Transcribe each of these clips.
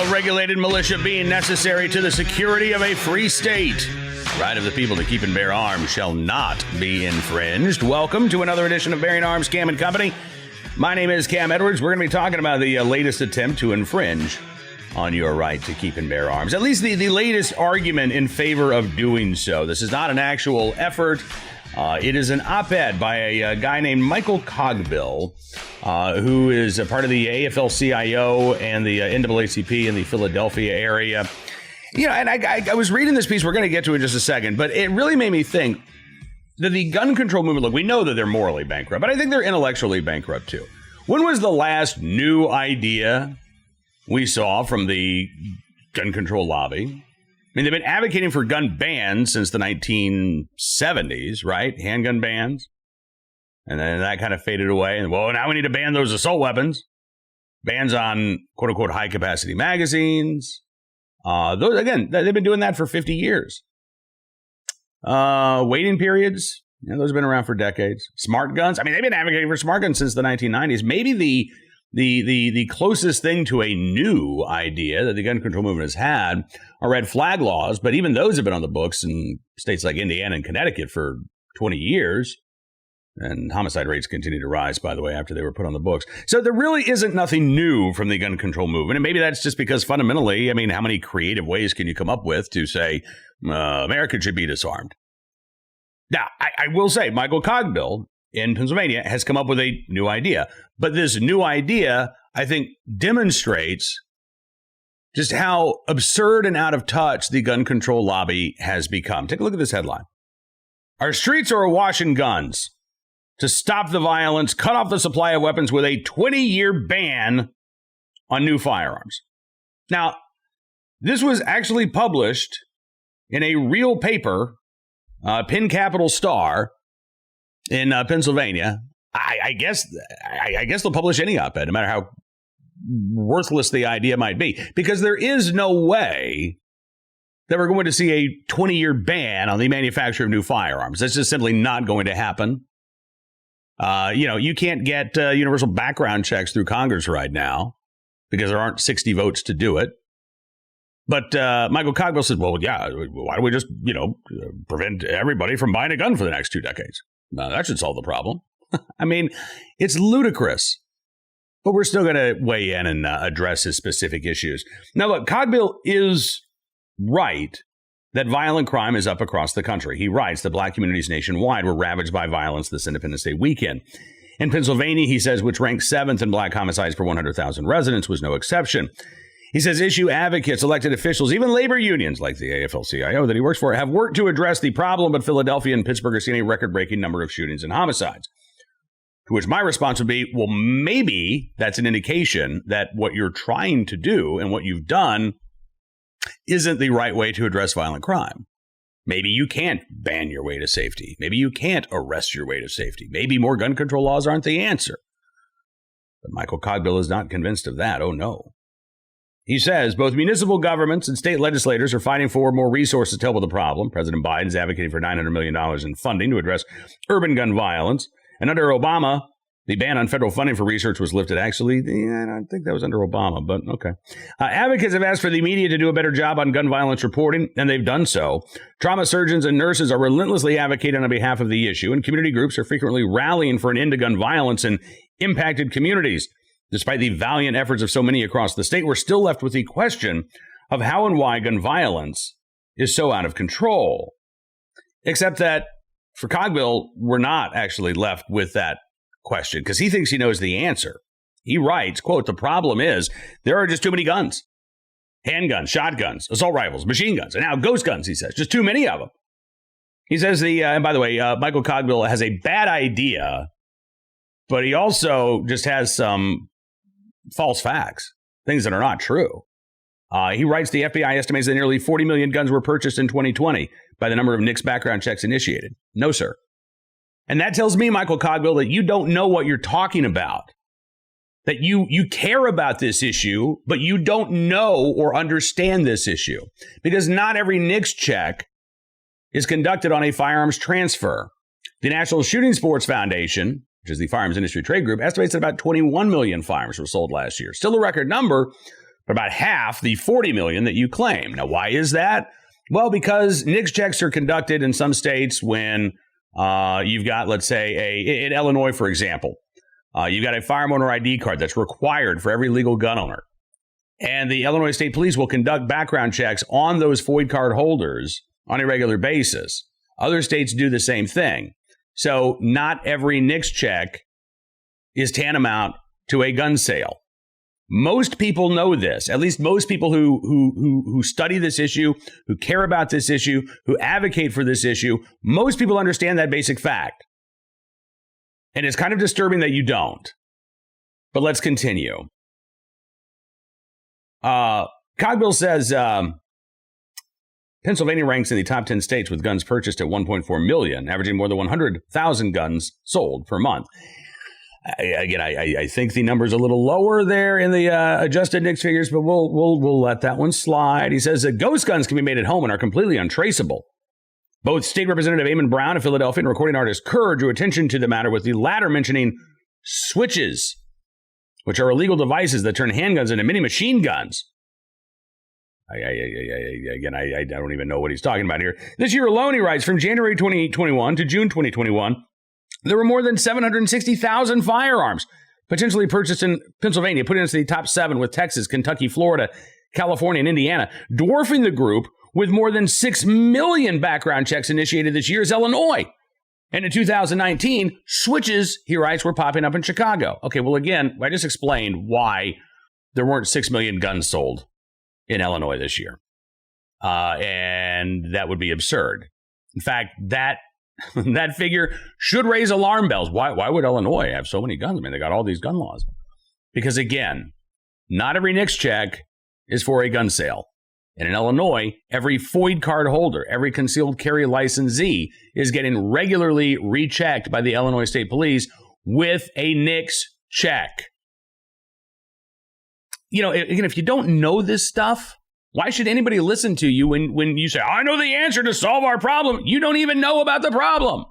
well-regulated militia being necessary to the security of a free state. Right of the people to keep and bear arms shall not be infringed. Welcome to another edition of Bearing Arms, Cam and Company. My name is Cam Edwards. We're going to be talking about the latest attempt to infringe on your right to keep and bear arms. At least the latest argument in favor of doing so. This is not an actual effort. It is an op-ed by a guy named Michael Cogbill, who is a part of the AFL-CIO and the NAACP in the Philadelphia area. You know, and I was reading this piece, we're going to get to it in just a second, but it really made me think that the gun control movement, look, we know that they're morally bankrupt, but I think they're intellectually bankrupt too. When was the last new idea we saw from the gun control lobby? I mean, they've been advocating for gun bans since the 1970s, right? Handgun bans. And then that kind of faded away. And, well, now we need to ban those assault weapons. Bans on, quote-unquote, high-capacity magazines. Those, again, they've been doing that for 50 years. Waiting periods, you know, those have been around for decades. Smart guns, I mean, they've been advocating for smart guns since the 1990s. Maybe the closest thing to a new idea that the gun control movement has had are red flag laws, but even those have been on the books in states like Indiana and Connecticut for 20 years. And homicide rates continue to rise, by the way, after they were put on the books. So there really isn't nothing new from the gun control movement. And maybe that's just because fundamentally, I mean, how many creative ways can you come up with to say America should be disarmed? Now, I will say Michael Cogbill in Pennsylvania has come up with a new idea. But this new idea, I think, demonstrates just how absurd and out of touch the gun control lobby has become. Take a look at this headline. Our streets are awash in guns. To stop the violence, cut off the supply of weapons with a 20-year ban on new firearms. Now, this was actually published in a real paper, Penn Capital Star, in Pennsylvania. I guess they'll publish any op-ed, no matter how worthless the idea might be, because there is no way that we're going to see a 20-year ban on the manufacture of new firearms. That's just simply not going to happen. You can't get universal background checks through Congress right now because there aren't 60 votes to do it. But Michael Cogbill said, well, yeah, why don't we just, prevent everybody from buying a gun for the next 2 decades? That should solve the problem. I mean, it's ludicrous. But we're still going to weigh in and address his specific issues. Now, look, Cogbill is right that violent crime is up across the country. He writes that black communities nationwide were ravaged by violence this Independence Day weekend. In Pennsylvania, he says, which ranks 7th in black homicides per 100,000 residents, was no exception. He says issue advocates, elected officials, even labor unions like the AFL-CIO that he works for, have worked to address the problem, but Philadelphia and Pittsburgh are seeing a record-breaking number of shootings and homicides. To which my response would be, well, maybe that's an indication that what you're trying to do and what you've done isn't the right way to address violent crime. Maybe you can't ban your way to safety. Maybe you can't arrest your way to safety. Maybe more gun control laws aren't the answer. But Michael Cogbill is not convinced of that. Oh, no. He says both municipal governments and state legislators are fighting for more resources to help with the problem. President Biden is advocating for $900 million in funding to address urban gun violence. And under Obama, the ban on federal funding for research was lifted. Actually, I don't think that was under Obama, but okay. Advocates have asked for the media to do a better job on gun violence reporting, and they've done so. Trauma surgeons and nurses are relentlessly advocating on behalf of the issue, and community groups are frequently rallying for an end to gun violence in impacted communities. Despite the valiant efforts of so many across the state, we're still left with the question of how and why gun violence is so out of control. Except that for Cogbill, we're not actually left with that question because he thinks he knows the answer. He writes, quote, the problem is there are just too many guns. Handguns, shotguns, assault rifles, machine guns, and now ghost guns, he says. Just too many of them. He says and by the way, Michael Cogbill has a bad idea, but he also just has some false facts, things that are not true. He writes the FBI estimates that nearly 40 million guns were purchased in 2020 by the number of NICS background checks initiated. No, sir. And that tells me, Michael Cogbill, that you don't know what you're talking about. That you care about this issue, but you don't know or understand this issue. Because not every NICS check is conducted on a firearms transfer. The National Shooting Sports Foundation, which is the firearms industry trade group, estimates that about 21 million firearms were sold last year. Still a record number, but about half the 40 million that you claim. Now, why is that? Well, because NICS checks are conducted in some states when you've got, let's say, in Illinois, for example, you've got a firearm owner ID card that's required for every legal gun owner. And the Illinois State Police will conduct background checks on those FOID card holders on a regular basis. Other states do the same thing. So not every NICS check is tantamount to a gun sale. Most people know this, at least most people who study this issue, who care about this issue, who advocate for this issue. Most people understand that basic fact. And it's kind of disturbing that you don't. But let's continue. Cogbill says Pennsylvania ranks in the top 10 states with guns purchased at 1.4 million, averaging more than 100,000 guns sold per month. I think the number's a little lower there in the adjusted NICS figures, but we'll let that one slide. He says that ghost guns can be made at home and are completely untraceable. Both State Representative Eamon Brown of Philadelphia and recording artist Kerr drew attention to the matter, with the latter mentioning switches, which are illegal devices that turn handguns into mini machine guns. I don't even know what he's talking about here. This year alone, he writes, from January 2021 to June 2021, there were more than 760,000 firearms potentially purchased in Pennsylvania, putting us in the top 7 with Texas, Kentucky, Florida, California, and Indiana. Dwarfing the group with more than 6 million background checks initiated this year is Illinois. And in 2019, switches, he writes, were popping up in Chicago. Okay, well, again, I just explained why there weren't 6 million guns sold in Illinois this year. And that would be absurd. In fact, that figure should raise alarm bells. Why would Illinois have so many guns? I mean, they got all these gun laws. Because again, not every NICS check is for a gun sale. And in Illinois, every FOID card holder, every concealed carry licensee is getting regularly rechecked by the Illinois State Police with a NICS check. You know, again, if you don't know this stuff, why should anybody listen to you when you say, I know the answer to solve our problem? You don't even know about the problem.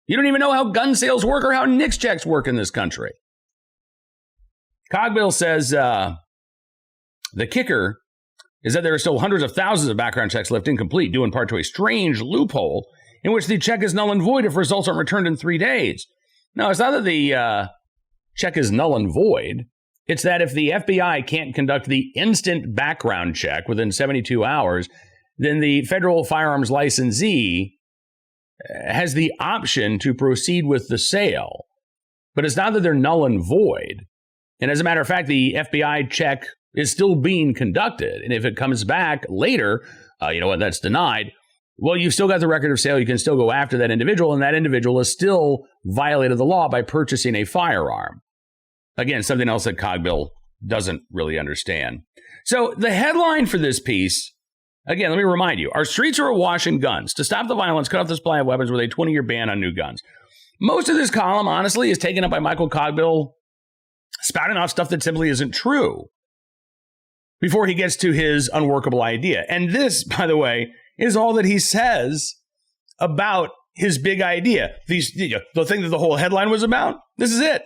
You don't even know how gun sales work or how NICS checks work in this country. Cogbill says the kicker is that there are still hundreds of thousands of background checks left incomplete, due in part to a strange loophole in which the check is null and void if results aren't returned in 3 days. No, it's not that the check is null and void. It's that if the FBI can't conduct the instant background check within 72 hours, then the federal firearms licensee has the option to proceed with the sale. But it's not that they're null and void. And as a matter of fact, the FBI check is still being conducted. And if it comes back later, that's denied. Well, you've still got the record of sale. You can still go after that individual, and that individual has still violated the law by purchasing a firearm. Again, something else that Cogbill doesn't really understand. So the headline for this piece, again, let me remind you, our streets are awash in guns. To stop the violence, cut off the supply of weapons with a 20-year ban on new guns. Most of this column, honestly, is taken up by Michael Cogbill spouting off stuff that simply isn't true before he gets to his unworkable idea. And this, by the way, is all that he says about his big idea. The thing that the whole headline was about, this is it.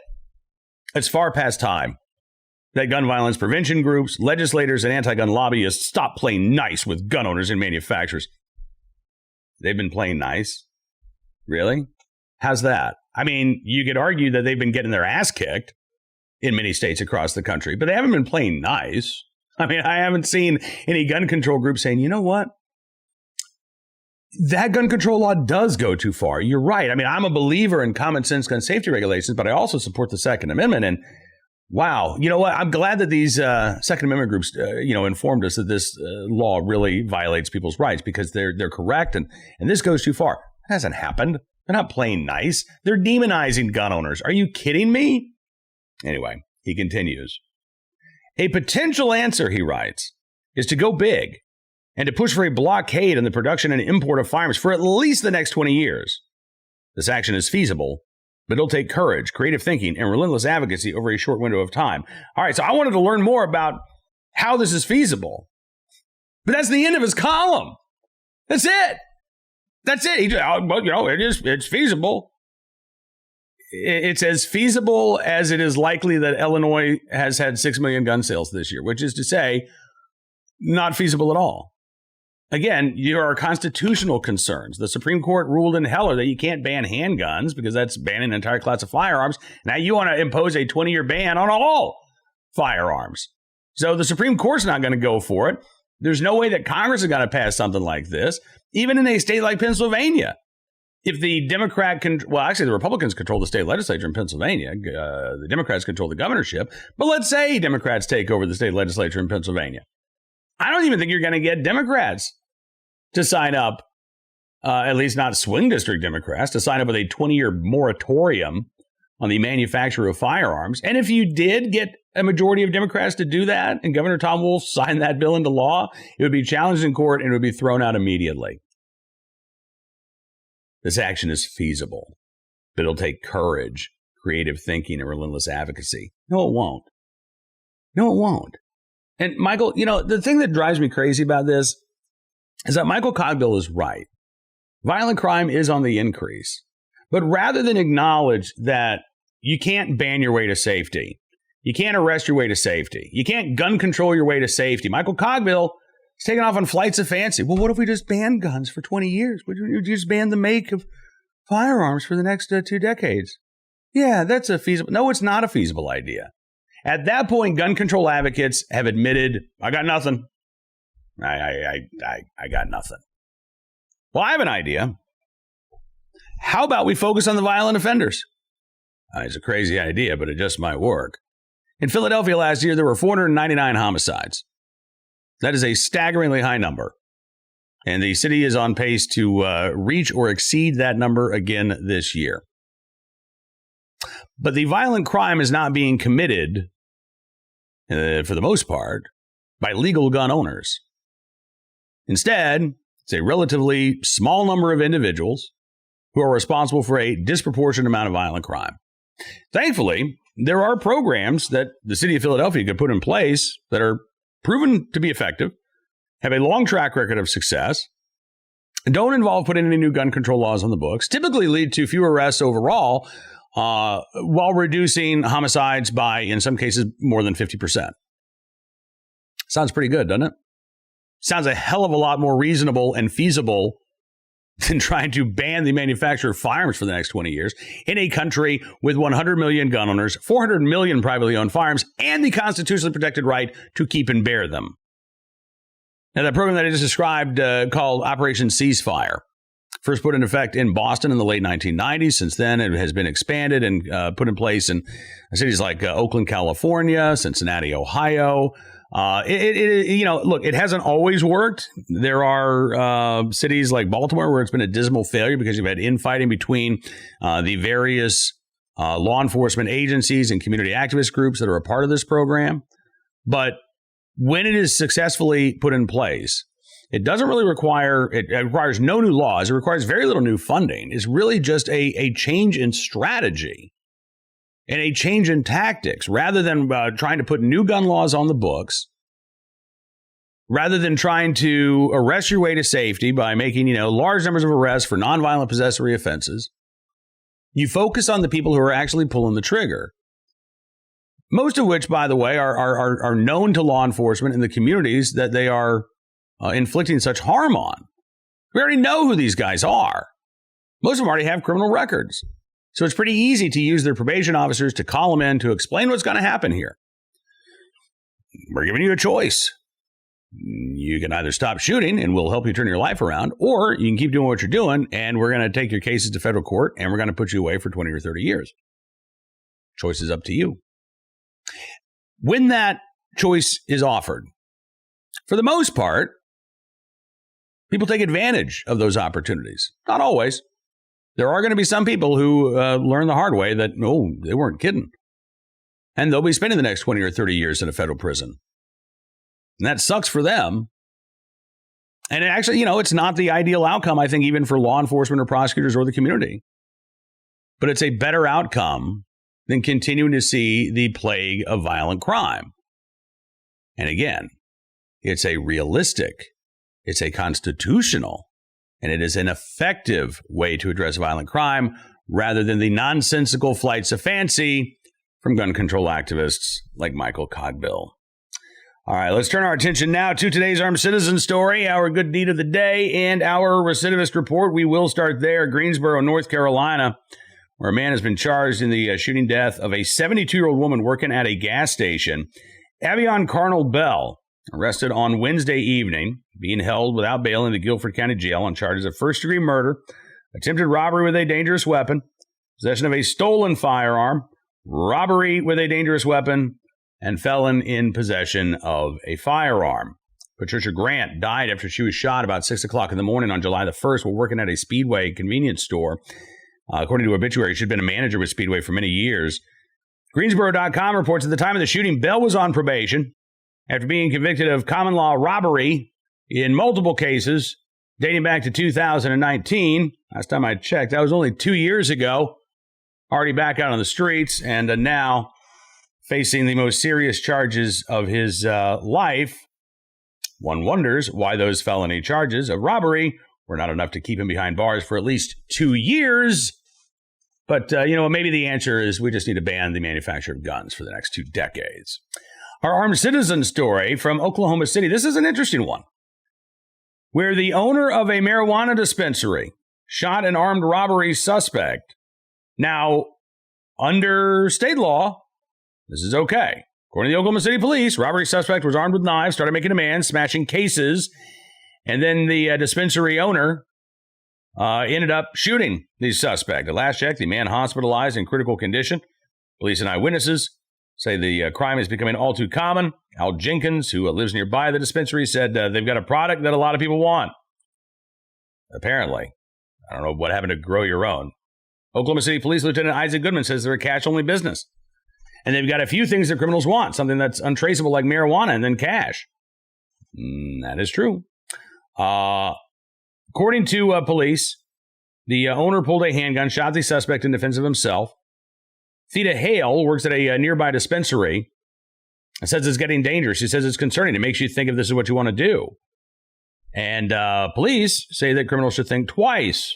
It's far past time that gun violence prevention groups, legislators, and anti-gun lobbyists stop playing nice with gun owners and manufacturers. They've been playing nice? Really? How's that? I mean, you could argue that they've been getting their ass kicked in many states across the country, but they haven't been playing nice. I mean, I haven't seen any gun control group saying, you know what? That gun control law does go too far. You're right. I mean, I'm a believer in common sense gun safety regulations, but I also support the Second Amendment. And wow, you know what? I'm glad that these Second Amendment groups, informed us that this law really violates people's rights, because they're correct. And this goes too far. It hasn't happened. They're not playing nice. They're demonizing gun owners. Are you kidding me? Anyway, he continues. A potential answer, he writes, is to go big and to push for a blockade on the production and import of firearms for at least the next 20 years. This action is feasible, but it'll take courage, creative thinking, and relentless advocacy over a short window of time. All right, so I wanted to learn more about how this is feasible. But that's the end of his column. That's it. That's it. It's feasible. it's as feasible as it is likely that Illinois has had 6 million gun sales this year, which is to say, not feasible at all. Again, there are constitutional concerns. The Supreme Court ruled in Heller that you can't ban handguns because that's banning an entire class of firearms. Now you want to impose a 20-year ban on all firearms. So the Supreme Court's not going to go for it. There's no way that Congress is going to pass something like this, even in a state like Pennsylvania. If the the Republicans control the state legislature in Pennsylvania. The Democrats control the governorship. But let's say Democrats take over the state legislature in Pennsylvania. I don't even think you're going to get Democrats to sign up, at least not swing district Democrats, to sign up with a 20-year moratorium on the manufacture of firearms. And if you did get a majority of Democrats to do that, and Governor Tom Wolf signed that bill into law, it would be challenged in court and it would be thrown out immediately. This action is feasible, but it'll take courage, creative thinking, and relentless advocacy. No, it won't. No, it won't. And Michael, the thing that drives me crazy about this is that Michael Cogbill is right. Violent crime is on the increase. But rather than acknowledge that you can't ban your way to safety, you can't arrest your way to safety, you can't gun control your way to safety, Michael Cogbill is taking off on flights of fancy. Well, what if we just ban guns for 20 years? Would you just ban the make of firearms for the next 2 decades? Yeah, that's a feasible. No, it's not a feasible idea. At that point, gun control advocates have admitted, I got nothing. I got nothing. Well, I have an idea. How about we focus on the violent offenders? It's a crazy idea, but it just might work. In Philadelphia last year, there were 499 homicides. That is a staggeringly high number. And the city is on pace to reach or exceed that number again this year. But the violent crime is not being committed, for the most part, by legal gun owners. Instead, it's a relatively small number of individuals who are responsible for a disproportionate amount of violent crime. Thankfully, there are programs that the city of Philadelphia could put in place that are proven to be effective, have a long track record of success, don't involve putting any new gun control laws on the books, typically lead to fewer arrests overall, while reducing homicides by, in some cases, more than 50%. Sounds pretty good, doesn't it? Sounds a hell of a lot more reasonable and feasible than trying to ban the manufacture of firearms for the next 20 years in a country with 100 million gun owners, 400 million privately owned firearms, and the constitutionally protected right to keep and bear them. Now, that program that I just described, called Operation Ceasefire, first put in effect in Boston in the late 1990s. Since then, it has been expanded and put in place in cities like Oakland, California, Cincinnati, Ohio. It hasn't always worked. There are cities like Baltimore where it's been a dismal failure because you've had infighting between the various law enforcement agencies and community activist groups that are a part of this program. But when it is successfully put in place, it doesn't really it requires no new laws. It requires very little new funding. It's really just a change in strategy and a change in tactics. Rather than trying to put new gun laws on the books, rather than trying to arrest your way to safety by making, large numbers of arrests for nonviolent possessory offenses, you focus on the people who are actually pulling the trigger. Most of which, by the way, are known to law enforcement in the communities that they are inflicting such harm on. We already know who these guys are. Most of them already have criminal records. So it's pretty easy to use their probation officers to call them in to explain what's going to happen here. We're giving you a choice. You can either stop shooting and we'll help you turn your life around, or you can keep doing what you're doing and we're going to take your cases to federal court and we're going to put you away for 20 or 30 years. Choice is up to you. When that choice is offered, for the most part, people take advantage of those opportunities. Not always. There are going to be some people who learn the hard way that, no, they weren't kidding. And they'll be spending the next 20 or 30 years in a federal prison. And that sucks for them. And actually, it's not the ideal outcome, I think, even for law enforcement or prosecutors or the community. But it's a better outcome than continuing to see the plague of violent crime. And again, it's a realistic, it's a constitutional, and it is an effective way to address violent crime rather than the nonsensical flights of fancy from gun control activists like Michael Cogbill. All right, let's turn our attention now to today's armed citizen story, our good deed of the day, and our recidivist report. We will start there, Greensboro, North Carolina, where a man has been charged in the shooting death of a 72-year-old woman working at a gas station. Avion Carnell Bell, arrested on Wednesday evening, being held without bail in the Guilford County Jail on charges of first-degree murder, attempted robbery with a dangerous weapon, possession of a stolen firearm, robbery with a dangerous weapon, and felon in possession of a firearm. Patricia Grant died after she was shot about 6 o'clock in the morning on July the 1st while working at a Speedway convenience store. According to obituary, she'd been a manager with Speedway for many years. Greensboro.com reports at the time of the shooting, Bell was on probation after being convicted of common law robbery in multiple cases dating back to 2019. Last time I checked, that was only 2 years ago. Already back out on the streets and now facing the most serious charges of his life. One wonders why those felony charges of robbery were not enough to keep him behind bars for at least 2 years. But, maybe the answer is we just need to ban the manufacture of guns for the next 2 decades. Our armed citizen story from Oklahoma City. This is an interesting one, where the owner of a marijuana dispensary shot an armed robbery suspect. Now, under state law, this is okay. According to the Oklahoma City Police, robbery suspect was armed with knives, started making demands, smashing cases, and then the dispensary owner ended up shooting the suspect. At last check, the man hospitalized in critical condition. Police and eyewitnesses say the crime is becoming all too common. Al Jenkins, who lives nearby the dispensary, said they've got a product that a lot of people want. Apparently. I don't know what happened to grow your own. Oklahoma City Police Lieutenant Isaac Goodman says they're a cash-only business. And they've got a few things that criminals want, something that's untraceable like marijuana and then cash. That is true. According to police, the owner pulled a handgun, shot the suspect in defense of himself. Theta Hale works at a nearby dispensary and says it's getting dangerous. She says it's concerning. It makes you think if this is what you want to do. And police say that criminals should think twice.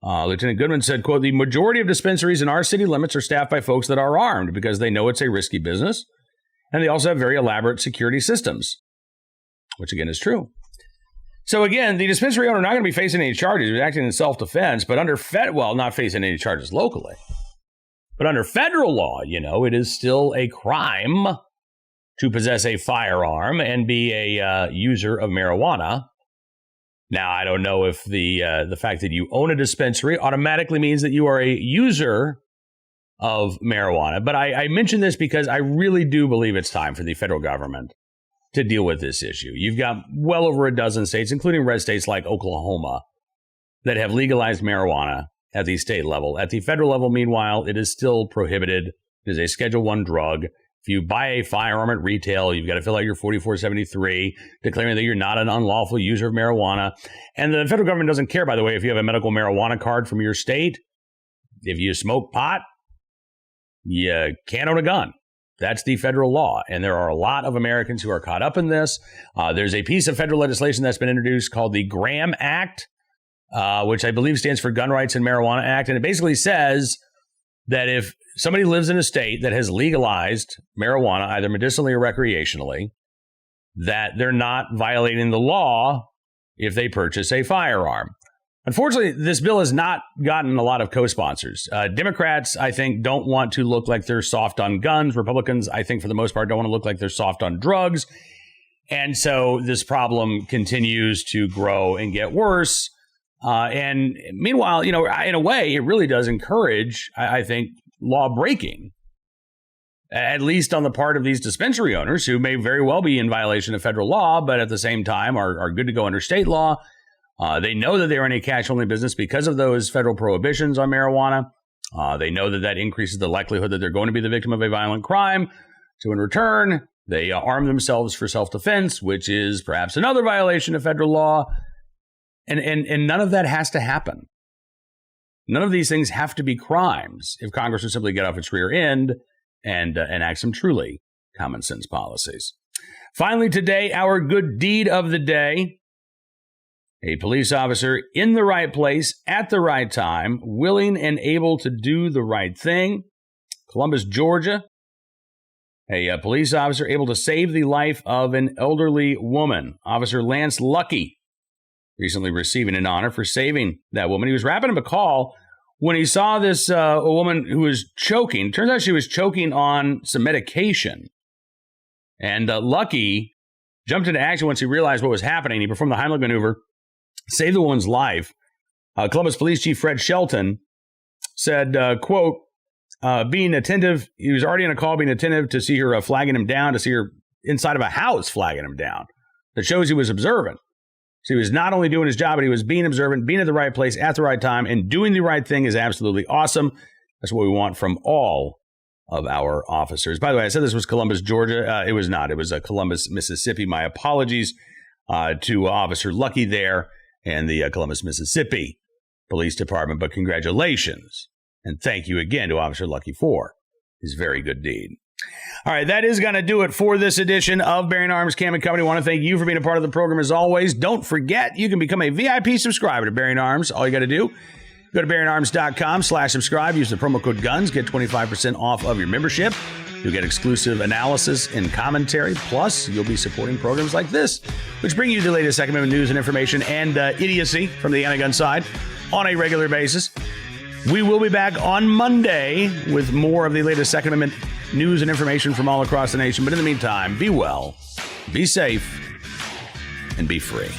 Lieutenant Goodman said, quote, the majority of dispensaries in our city limits are staffed by folks that are armed because they know it's a risky business. And they also have very elaborate security systems, which again is true. So again, the dispensary owner not going to be facing any charges. He was acting in self-defense, but under not facing any charges locally. But under federal law, it is still a crime to possess a firearm and be a user of marijuana. Now, I don't know if the fact that you own a dispensary automatically means that you are a user of marijuana. But I mention this because I really do believe it's time for the federal government to deal with this issue. You've got well over a dozen states, including red states like Oklahoma, that have legalized marijuana at the state level. At the federal level, meanwhile, it is still prohibited. It is a Schedule I drug. If you buy a firearm at retail, you've got to fill out your 4473, declaring that you're not an unlawful user of marijuana. And the federal government doesn't care, by the way, if you have a medical marijuana card from your state. If you smoke pot, you can't own a gun. That's the federal law. And there are a lot of Americans who are caught up in this. There's a piece of federal legislation that's been introduced called the Graham Act, which I believe stands for Gun Rights and Marijuana Act. And it basically says that if somebody lives in a state that has legalized marijuana, either medicinally or recreationally, that they're not violating the law if they purchase a firearm. Unfortunately, this bill has not gotten a lot of co-sponsors. Democrats, I think, don't want to look like they're soft on guns. Republicans, I think, for the most part, don't want to look like they're soft on drugs. And so this problem continues to grow and get worse. And meanwhile, in a way, it really does encourage, I think, law breaking, at least on the part of these dispensary owners who may very well be in violation of federal law, but at the same time are good to go under state law. They know that they're in a cash-only business because of those federal prohibitions on marijuana. They know that increases the likelihood that they're going to be the victim of a violent crime. So in return, they arm themselves for self-defense, which is perhaps another violation of federal law. And none of that has to happen. None of these things have to be crimes if Congress would simply get off its rear end and enact some truly common sense policies. Finally, today, our good deed of the day. A police officer in the right place at the right time, willing and able to do the right thing. Columbus, Georgia. A police officer able to save the life of an elderly woman. Officer Lance Lucky recently receiving an honor for saving that woman. He was wrapping up a call when he saw this a woman who was choking. Turns out she was choking on some medication. And Lucky jumped into action once he realized what was happening. He performed the Heimlich maneuver, saved the woman's life. Columbus Police Chief Fred Shelton said, quote, being attentive, he was already on a call, being attentive to see her flagging him down, to see her inside of a house flagging him down. That shows he was observant. So he was not only doing his job, but he was being observant, being at the right place at the right time, and doing the right thing is absolutely awesome. That's what we want from all of our officers. By the way, I said this was Columbus, Georgia. It was not. It was Columbus, Mississippi. My apologies to Officer Lucky there and the Columbus, Mississippi Police Department. But congratulations. And thank you again to Officer Lucky for his very good deed. All right, that is going to do it for this edition of Bearing Arms Cam and Company. I want to thank you for being a part of the program as always. Don't forget, you can become a VIP subscriber to Bearing Arms. All you got to do, go to bearingarms.com/subscribe. Use the promo code GUNS. Get 25% off of your membership. You'll get exclusive analysis and commentary. Plus, you'll be supporting programs like this, which bring you the latest Second Amendment news and information and idiocy from the anti-gun side on a regular basis. We will be back on Monday with more of the latest Second Amendment news and information from all across the nation. But in the meantime, be well, be safe, and be free.